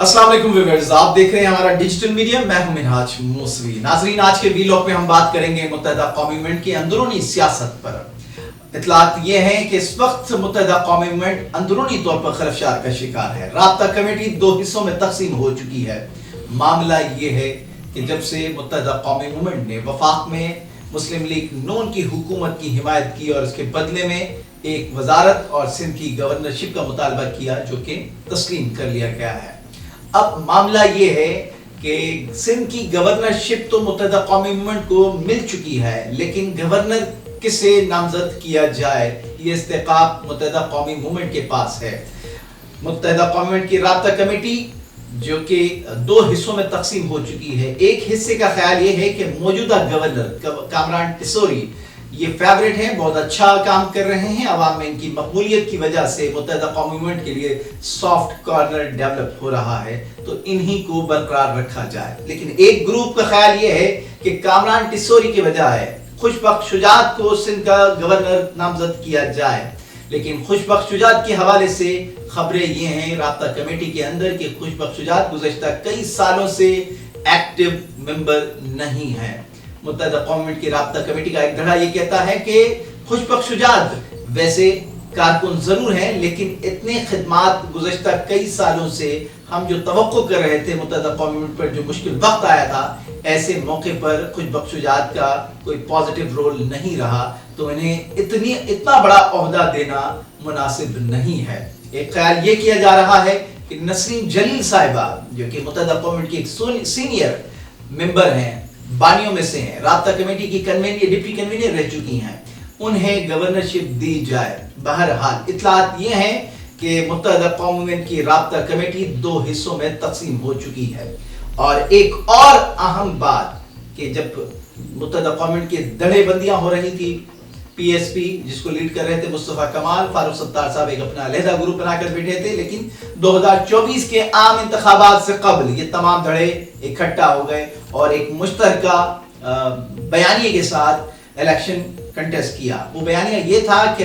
अस्सलाम वालेकुम व्यूअर्स, आप देख रहे हैं हमारा डिजिटल मीडिया। मैं हूं मिनहाज मूसवी। नाजरीन, आज के वीलॉग में हम बात करेंगे मुत्तहिदा कौमी मूवमेंट की अंदरूनी सियासत पर। इत्तलात ये हैं कि इस वक्त मुत्तहिदा कौमी मूवमेंट अंदरूनी तौर पर खलफशार का शिकार है। राब्ता कमेटी दो हिस्सों में तकसीम हो चुकी है। मामला ये है कि जब से मुत्तहिदा कौमी मूवमेंट ने वफाक में मुस्लिम लीग नून की हुकूमत की हिमायत की और उसके बदले में एक वजारत और सिंध की गवर्नरशिप का मुतालबा किया, जो कि तस्लीम कर लिया गया है। अब मामला ये है कि सिंध की गवर्नरशिप तो मुत्तहिदा कौमी मूवमेंट को मिल चुकी है, लेकिन गवर्नर किसे नामजद किया जाए, ये इस्तेकाब मुत्तहिदा कौमी मूवमेंट के पास है। मुत्तहिदा कौमी मूवमेंट की राब्ता कमेटी जो कि दो हिस्सों में तकसीम हो चुकी है। एक हिस्से का ख्याल ये है कि मौजूदा गवर्नर कामरान टिसोरी ये फेवरेट हैं, बहुत अच्छा काम कर रहे हैं। अवाम में इनकी मकबूलियत की वजह से मुत्तहिदा कौमी मूवमेंट के लिए सॉफ्ट कॉर्नर डेवलप हो रहा है, तो इन्हीं को बरकरार रखा जाए। लेकिन एक ग्रुप का ख्याल ये है कि कामरान टिसोरी के बजाय खुशबख्श शुजात को सिंध का गवर्नर नामजद किया जाए। लेकिन खुशबख्श शुजात के हवाले से खबरें ये हैं राब्ता कमेटी के अंदर कि खुशबख्श शुजात गुज़श्ता कई सालों से एक्टिव मेंबर नहीं है। मुत्तहिदा कौमी मूवमेंट की राब्ता कमेटी का एक धड़ा ये कहता है कि खुशबख्श शुजात वैसे कारकुन जरूर हैं, लेकिन इतने खिदमात गुज़श्ता कई सालों से हम जो तवक्को कर रहे थे मुत्तहिदा कौमी मूवमेंट पर, जो मुश्किल वक्त आया था, ऐसे मौके पर खुशबख्श शुजात का कोई पॉजिटिव रोल नहीं रहा, तो इन्हें इतना बड़ा ओहदा देना मुनासिब नहीं है। एक ख्याल ये किया जा रहा है कि नसरीन जलील साहिबा, जो कि मुत्तहिदा कौमी मूवमेंट की एक सीनियर मेंबर हैं, बानियों में से हैं, राब्ता कमेटी की डिप्टी कन्वीनर रह चुकी हैं, उन्हें गवर्नरशिप दी जाए। बहरहाल इत्तलात ये हैं कि मुत्तहिदा कौमी मूवमेंट की राब्ता कमेटी दो हिस्सों में तकसीम हो चुकी है। और एक और अहम बात कि जब मुत्तहिदा कौमी मूवमेंट की दड़ेबंदियां हो रही थी, पीएसपी जिसको लीड कर रहे थे मुस्तफा कमाल, फारूक सत्तार साहब एक अपना अलहदा ग्रुप बनाकर बैठे थे, लेकिन 2024 के आम इंतखाबात से कबल ये तमाम धड़े इकट्ठा हो गए और एक मुश्तरका बयानिए के साथ इलेक्शन कंटेस्ट किया। वो बयानिया ये था कि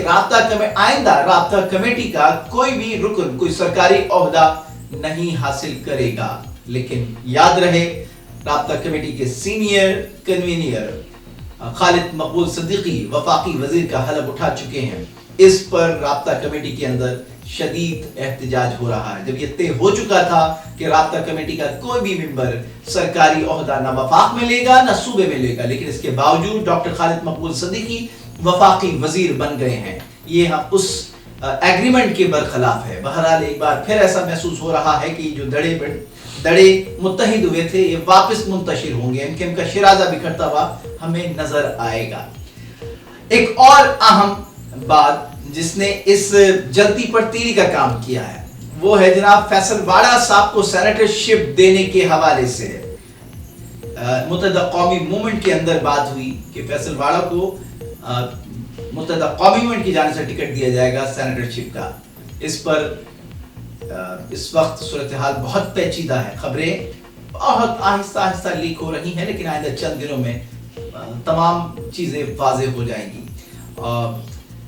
आइंदा राब्ता कमेटी का कोई भी रुकन कोई सरकारी ओहदा नहीं हासिल करेगा। लेकिन याद रहे, राब्ता कमेटी के सीनियर कन्वीनर खालिद मकबूल सिद्दीकी वफाकी वजीर का हलफ उठा चुके हैं। इस पर राब्ता कमेटी के अंदर शदीद एहतजाज हो रहा है। जब ये तय हो चुका था कि राब्ता कमेटी का कोई भी मेंबर सरकारी ओहदा ना वफाक में लेगा ना सूबे में लेगा, लेकिन इसके बावजूद डॉक्टर खालिद मकबूल सिद्दीकी वफाकी वजीर बन गए हैं। ये हम उस एग्रीमेंट के बरखिलाफ है। बहरहाल एक बार फिर ऐसा महसूस हो रहा है कि जो दड़े मुत्तहिद हुए थे ये वापस मुंतशिर होंगे, इनका शिराजा बिखरता हुआ हमें नजर आएगा। एक और अहम बात जिसने इस जल्दी पर तीली का काम किया है वो है जनाब फैसल वाड़ा साहब को सेनेटरशिप देने के हवाले से मुत्तहिदा कौमी मूवमेंट के अंदर बात हुई कि फैसल वाड़ा को मुत्तहिदा कौमी मूवमेंट की जानिब से टिकट दिया जाएगा सेनेटरशिप का। इस पर इस वक्त सूरत हाल बहुत पेचीदा है। खबरें बहुत आहिस्ता आहिस्ता लीक हो रही हैं, लेकिन आइंदा चंद दिनों में तमाम चीज़ें वाज़ेह हो जाएंगी।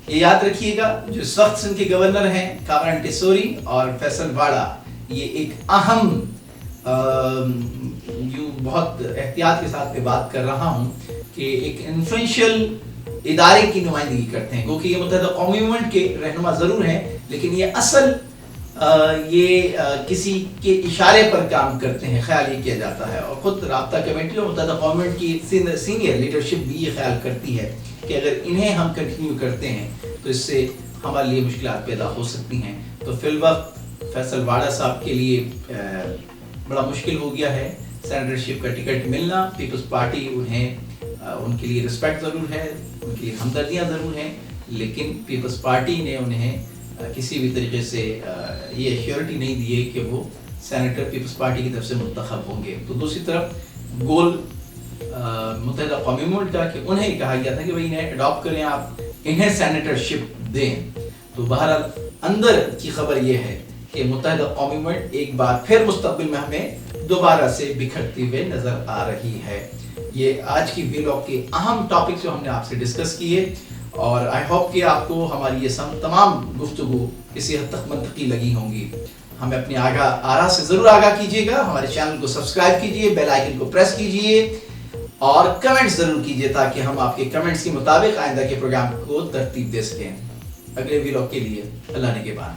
ये याद रखिएगा, जो इस वक्त सिंध के गवर्नर हैं कामरान टिसोरी और फैसल वाड़ा, ये एक अहम बहुत एहतियात के साथ मैं बात कर रहा हूँ कि एक इन्फ्लुएंशियल इदारे की नुमाइंदगी करते हैं, क्योंकि ये मुत्तहिदा कौमी मूवमेंट के रहनुमा ज़रूर हैं, लेकिन ये असल किसी के इशारे पर काम करते हैं, ख्याल ये किया जाता है। और खुद राब्ता कमेटी और मुत्तहिदा कौमी मूवमेंट की सीनियर लीडरशिप भी ये ख्याल करती है कि अगर इन्हें हम कंटिन्यू करते हैं तो इससे हमारे लिए मुश्किलात पैदा हो सकती हैं। तो फिलवक्त फैसल वाड़ा साहब के लिए बड़ा मुश्किल हो गया है सेनेटरशिप का टिकट मिलना। पीपल्स पार्टी उनके लिए रिस्पेक्ट ज़रूर है, उनके लिए हमदर्दियाँ ज़रूर हैं, लेकिन पीपल्स पार्टी ने उन्हें किसी भी तरीके से ये एश्योरिटी नहीं दी है कि वो सेनेटर पीपल्स पार्टी की तरफ से मुंतखब होंगे। तो दूसरी तरफ गोल मुत्तहिदा कौमी मूवमेंट का कि उन्हें कहा गया था कि भाई इन्हें अडॉप्ट करें, आप इन्हें सेनेटरशिप दें। तो बहरहाल अंदर की खबर ये है कि मुत्तहिदा कौमी मूवमेंट एक बार फिर मुस्तकबिल में हमें दोबारा से बिखरती हुए नजर आ रही है। ये आज की व्लॉग के अहम टॉपिक्स जो हमने आपसे डिस्कस किए, और आई होप कि आपको हमारी ये तमाम गुफ्तगू किसी हद तक मंतकी लगी होंगी। हमें अपनी आरा से ज़रूर आगाह कीजिएगा, हमारे चैनल को सब्सक्राइब कीजिए, बेल आइकन को प्रेस कीजिए और कमेंट्स ज़रूर कीजिए ताकि हम आपके कमेंट्स के मुताबिक आइंदा के प्रोग्राम को तरतीब दे सकें। अगले व्लॉग के लिए अल्लाह ने के बाद।